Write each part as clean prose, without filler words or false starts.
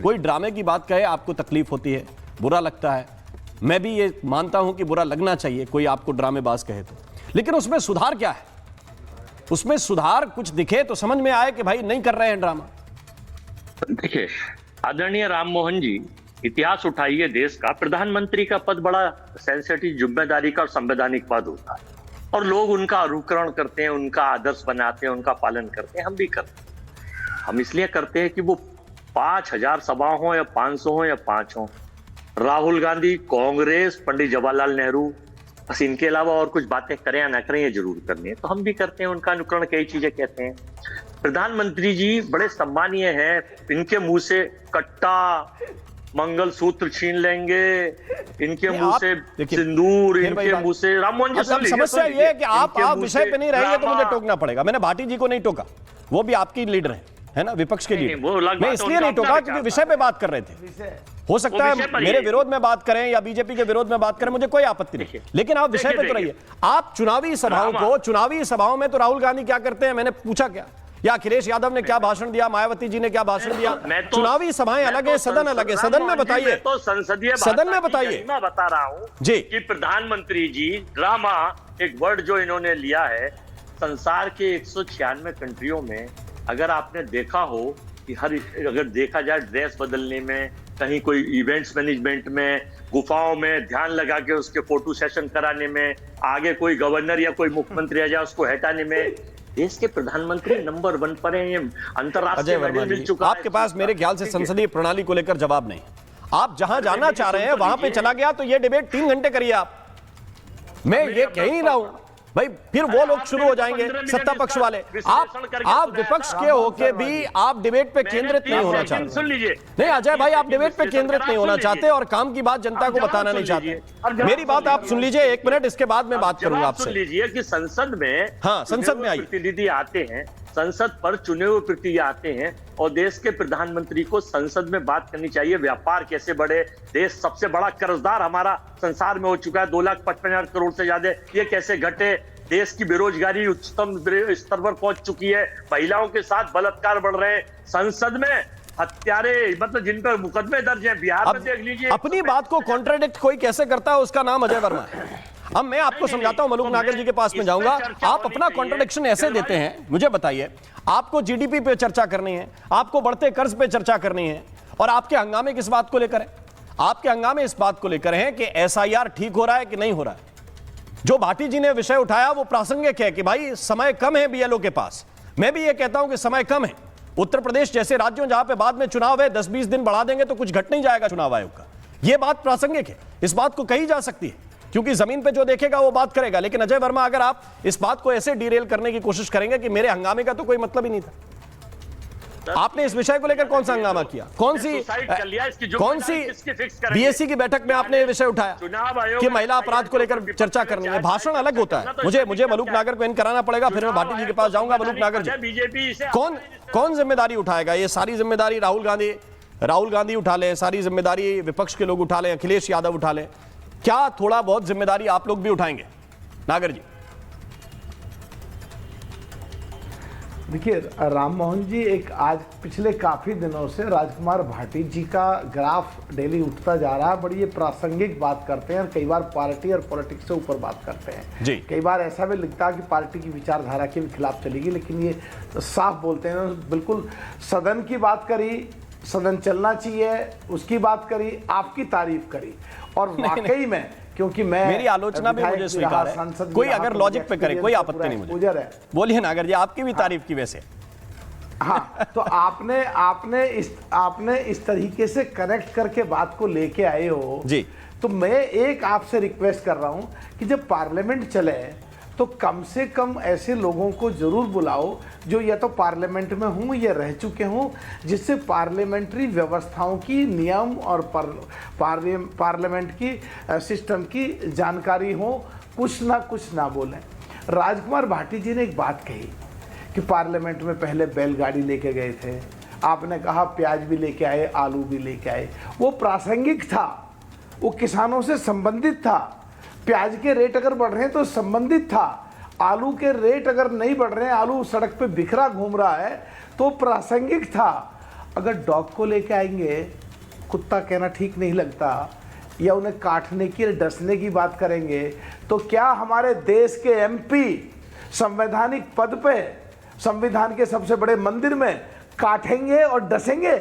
कोई ड्रामे की बात कहे आपको तकलीफ होती है, बुरा लगता है। मैं भी ये मानता हूं कि बुरा लगना चाहिए कोई आपको ड्रामेबाज कहे तो, लेकिन उसमें सुधार क्या है? उसमें सुधार कुछ दिखे तो समझ में आए कि भाई नहीं कर रहे हैं ड्रामा। देखिए, आदरणीय राम मोहन जी, इतिहास उठाइए देश का, प्रधानमंत्री का पद बड़ा सेंसिटिव, जिम्मेदारी का और संवैधानिक पद होता है और लोग उनका अनुकरण करते हैं, उनका आदर्श बनाते हैं, उनका पालन करते हैं। हम भी करते हैं। हम इसलिए करते हैं कि वो 5000 सभा हो या 500 हो या 5 हो, राहुल गांधी, कांग्रेस, पंडित जवाहरलाल नेहरू, बस इनके अलावा और कुछ बातें करें या ना करें, ये जरूर करनी है। तो हम भी करते हैं, उनका अनुकरण कई चीजें कहते हैं। प्रधानमंत्री जी बड़े सम्मानीय हैं, इनके मुंह से कट्टा, मंगलसूत्र छीन लेंगे, इनके मुंह से सिंदूर, इनके मुंह से, राम मोहन जी सुन लीजिए। समस्या ये है कि आप विषय पे नहीं रहेंगे तो मुझे टोकना पड़ेगा। मैंने भाटी जी को नहीं टोका, वो भी आपकी लीडर है ना, विपक्ष के लीडर। मैं इसलिए नहीं टोका क्योंकि विषय पे बात कर रहे थे। हो सकता है मेरे विरोध में बात करें या बीजेपी के विरोध में बात करें, मुझे कोई आपत्ति नहीं, लेकिन आप विषय पे तो रहिए। आप चुनावी सभाओं में तो राहुल गांधी क्या करते हैं, मैंने पूछा क्या, या अखिलेश यादव ने क्या भाषण दिया, मायावती जी ने क्या भाषण दिया? चुनावी सभाएं अलग है, सदन अलग है। सदन में बताइए, तो संसदीय सदन में बताइए। मैं बता रहा हूं जी कि प्रधानमंत्री जी ड्रामा, एक वर्ड जो इन्होंने लिया है, संसार के 196 कंट्रियों में अगर आपने देखा हो कि अगर देखा जाए ड्रेस बदलने में, कहीं कोई इवेंट्स मैनेजमेंट में, गुफाओं में ध्यान लगा के उसके फोटो सेशन कराने में, आगे कोई गवर्नर या कोई मुख्यमंत्री आ जाए उसको हटाने में, देश के प्रधानमंत्री नंबर 1 पर हैं। ये अंतरराष्ट्रीय मेडल मिल चुका है। आपके पास मेरे ख्याल से संसदीय प्रणाली को लेकर जवाब नहीं। आप जहां जाना चाह रहे हैं वहां पे चला गया तो ये डिबेट 3 घंटे करिए आप। मैं ये कह ही रहा हूं भाई, फिर वो लोग शुरू हो जाएंगे सत्ता पक्ष वाले। आप विपक्ष के होके भी आप डिबेट पे केंद्रित नहीं होना चाहते। सुन लीजिए, नहीं अजय भाई, आप डिबेट पे केंद्रित नहीं होना चाहते और काम की बात जनता को बताना नहीं चाहते। मेरी बात आप सुन लीजिए 1 मिनट, इसके बाद मैं बात करूंगा आपसे। सुन लीजिए कि संसद में, हाँ, संसद में आइए, प्रतिनिधि आते हैं, संसद पर चुने हुए प्रतिनिधि आते हैं और देश के प्रधानमंत्री को संसद में बात करनी चाहिए। व्यापार कैसे बढ़े, देश सबसे बड़ा कर्जदार हमारा संसार में हो चुका है, 2,55,000 करोड़ से ज्यादा, ये कैसे घटे, देश की बेरोजगारी उच्चतम स्तर पर पहुंच चुकी है, महिलाओं के साथ बलात्कार बढ़ रहे हैं, संसद में हत्यारे, मतलब जिन पर मुकदमे दर्ज हैं, बिहार में देख लीजिए। अपनी बात को कॉन्ट्राडिक्ट कोई कैसे करता है, उसका नाम अजय वर्मा है। अब मैं आपको समझाता हूं, मलूक नागर जी के पास में जाऊंगा। आप अपना कॉन्ट्रडिक्शन ऐसे देते हैं, मुझे बताइए, आपको जीडीपी पे चर्चा करनी है, आपको बढ़ते कर्ज पे चर्चा करनी है, और आपके हंगामे किस बात को लेकर है? आपके हंगामे इस बात को लेकर हैं कि एसआईआर ठीक हो रहा है कि नहीं हो रहा है। जो भाटी जी ने विषय उठाया वो प्रासंगिक है कि भाई समय कम है बीएलओ के पास। मैं भी ये कहता हूं कि समय कम है। उत्तर प्रदेश जैसे राज्यों जहां पे बाद में चुनाव है, 10-20 दिन बढ़ा देंगे तो कुछ घट नहीं जाएगा चुनाव आयोग का। यह बात प्रासंगिक है, इस बात को कही जा सकती है, क्योंकि जमीन पे जो देखेगा वो बात करेगा। लेकिन अजय वर्मा, अगर आप इस बात को ऐसे डीरेल करने की कोशिश करेंगे कि मेरे हंगामे का तो कोई मतलब ही नहीं था। आपने इस विषय को लेकर कौन सा हंगामा किया? कौन सी बीएससी की बैठक में आपने ये विषय उठाया कि महिला अपराध को लेकर चर्चा करनी है? भाषण अलग होता है। मुझे मलूक नागर को इन कराना पड़ेगा, फिर मैं भाटी जी के पास जाऊंगा। मलूक नागर जी, कौन जिम्मेदारी उठाएगा? ये सारी जिम्मेदारी राहुल गांधी उठा ले, सारी जिम्मेदारी विपक्ष के लोग उठा लें, अखिलेश यादव उठा लें, क्या थोड़ा बहुत जिम्मेदारी आप लोग भी उठाएंगे? नागर जी, देखिए राम मोहन जी, एक आज पिछले काफ़ी दिनों से राजकुमार भाटी जी का ग्राफ डेली उठता जा रहा है। बड़ी ये प्रासंगिक बात करते हैं और कई बार पार्टी और पॉलिटिक्स से ऊपर बात करते हैं जी। कई बार ऐसा भी लगता है कि पार्टी की विचारधारा के भी खिलाफ चलेगी, लेकिन ये साफ बोलते हैं। बिल्कुल सदन की बात करी, सदन चलना चाहिए, उसकी बात करी, आपकी तारीफ करी, और वाकई में, क्योंकि मेरी आलोचना भी मुझे स्वीकार है, कोई अगर लॉजिक पे करे कोई आपत्ति नहीं मुझे। बोलिए नागर जी, आपकी भी तारीफ की वैसे। हाँ, तो आपने इस तरीके से कनेक्ट करके बात को लेके आए हो जी। तो मैं एक आपसे रिक्वेस्ट कर रहा हूं कि जब पार्लियामेंट चले तो कम से कम ऐसे लोगों को जरूर बुलाओ जो या तो पार्लियामेंट में हूँ या रह चुके हों, जिससे पार्लियामेंट्री व्यवस्थाओं की, नियम और पार्लियामेंट की सिस्टम की जानकारी हो, कुछ ना बोलें। राजकुमार भाटी जी ने एक बात कही कि पार्लियामेंट में पहले बैलगाड़ी लेके गए थे, आपने कहा प्याज भी लेके आए, आलू भी लेके आए। वो प्रासंगिक था, वो किसानों से संबंधित था। प्याज के रेट अगर बढ़ रहे हैं तो संबंधित था, आलू के रेट अगर नहीं बढ़ रहे हैं, आलू सड़क पे बिखरा घूम रहा है तो प्रासंगिक था। अगर डॉग को लेके आएंगे, कुत्ता कहना ठीक नहीं लगता, या उन्हें काटने की डसने की बात करेंगे, तो क्या हमारे देश के एमपी संवैधानिक पद पे संविधान के सबसे बड़े मंदिर में काटेंगे और डसेंगे?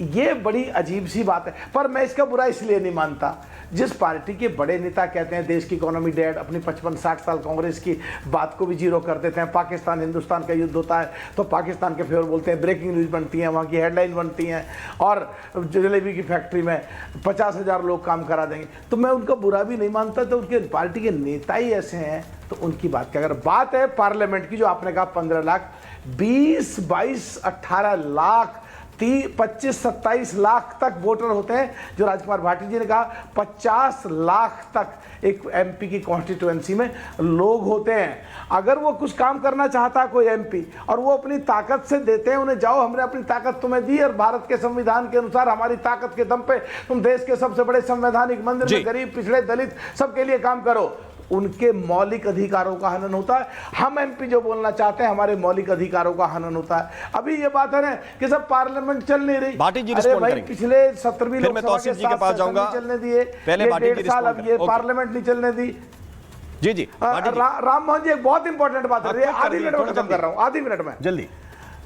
ये बड़ी अजीब सी बात है। पर मैं इसका बुरा इसलिए नहीं मानता, जिस पार्टी के बड़े नेता कहते हैं देश की इकोनॉमी डेड, अपनी 55-60 साल कांग्रेस की बात को भी जीरो कर देते हैं, पाकिस्तान हिंदुस्तान का युद्ध होता है तो पाकिस्तान के फेवर बोलते हैं, ब्रेकिंग न्यूज़ बनती है, वहाँ की हेडलाइन बनती हैं, और जलेबी की फैक्ट्री में 50,000 लोग काम करा देंगे, तो मैं उनका बुरा भी नहीं मानता। तो उनके पार्टी के नेता ही ऐसे हैं तो उनकी बात क्या। अगर बात है पार्लियामेंट की, जो आपने कहा 15 लाख, 20, 22, 18 लाख, 25-27 लाख तक वोटर होते हैं, जो राजकुमार भाटी जी ने कहा 50 लाख तक एक एमपी की कॉन्स्टिट्यूएंसी में लोग होते हैं। अगर वो कुछ काम करना चाहता है कोई एमपी, और वो अपनी ताकत से देते हैं उन्हें, जाओ हमने अपनी ताकत तुम्हें दी और भारत के संविधान के अनुसार हमारी ताकत के दम पे तुम देश के सबसे बड़े संवैधानिक मंदिर में गरीब, पिछड़े, दलित सबके लिए काम करो, उनके मौलिक अधिकारों का हनन होता है। हम एमपी जो बोलना चाहते हैं, हमारे मौलिक अधिकारों का हनन होता है। अभी ये बात है ना कि सब पार्लियामेंट चल नहीं रही। भाटी जी अरे भाई, करेंगे। पिछले 17वीं फिर मैं लोकसभा तौसीफ के जी के 7 पास सेशन जाऊंगा। नहीं चलने दिए, पहले ये भाटी जी 1.5 साल अब ये रिस्पॉन्ड पार्लियामेंट नहीं चलने दी। जी भाटी जी। राम मोहन जी, एक बहुत इंपॉर्टेंट बात है, हाँ, आधी मिनट में खत्म कर रहा हूँ, आधी मिनट में जल्दी।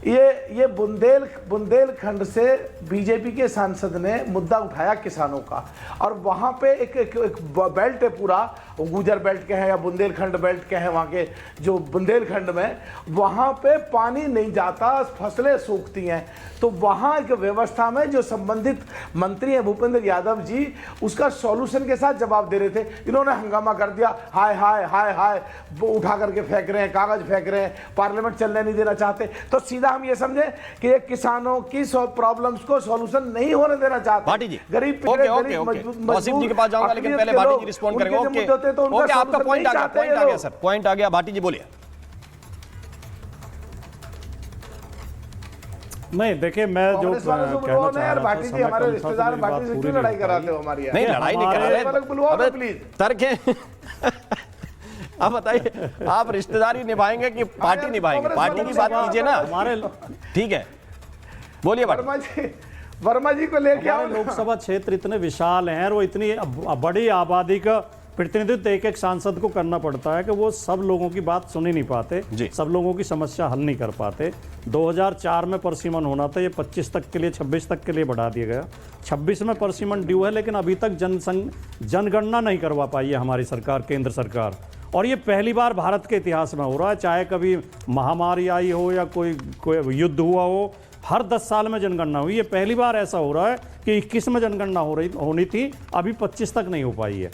ये बुंदेलखंड से बीजेपी के सांसद ने मुद्दा उठाया किसानों का, और वहां पे एक बेल्ट है पूरा, गुजर बेल्ट के हैं या बुंदेलखंड बेल्ट के हैं, वहां के जो बुंदेलखंड में, वहां पे पानी नहीं जाता, फसलें सूखती हैं। तो वहां एक व्यवस्था में जो संबंधित मंत्री हैं भूपेंद्र यादव जी, उसका सॉल्यूशन के साथ जवाब दे रहे थे, इन्होंने हंगामा कर दिया, हाय हाय हाय हाय, वो उठा करके फेंक रहे हैं, कागज फेंक रहे हैं, पार्लियामेंट चलने नहीं देना चाहते। तो सीधा हम ये समझे कि ये किसानों की प्रॉब्लम्स को सॉल्यूशन नहीं होने देना चाहते। भाटी जी, गरीब तौसीफ जी के पास जाऊंगा, लेकिन पहले भाटी जी रिस्पॉन्ड करेंगे। ओके, आपका पॉइंट आ गया सर, पॉइंट आ गया। भाटी जी बोलिए। नहीं, देखिए मैं जो कहना चाह रहा था, भाटी जी हमारे रिश्तेदार, भाटी से क्यों लड़ाई कराते हो हमारी? नहीं, लड़ाई नहीं करा रहे, प्लीज तर्क है। आप बताइए, आप रिश्तेदारी निभाएंगे कि पार्टी निभाएंगे? पार्टी की बात कीजिए ना। हमारे ठीक है, बोलिए। वर्मा जी को लेके आओ। लोकसभा क्षेत्र इतने विशाल हैं और वो इतनी बड़ी आबादी का प्रतिनिधित्व एक सांसद को करना पड़ता है कि वो सब लोगों की बात सुन ही नहीं पाते, सब लोगों की समस्या हल नहीं कर पाते। 2004 में परसिमन होना था, ये 25 तक के लिए, 26 तक के लिए बढ़ा दिया गया। 26 में परसिमन ड्यू है, लेकिन अभी तक जनगणना नहीं करवा पाई है हमारी सरकार, केंद्र सरकार। और ये पहली बार भारत के इतिहास में हो रहा है, चाहे कभी महामारी आई हो या कोई युद्ध हुआ हो, हर 10 साल में जनगणना हुई। ये पहली बार ऐसा हो रहा है कि 21 में जनगणना होनी थी, अभी 25 तक नहीं हो पाई है।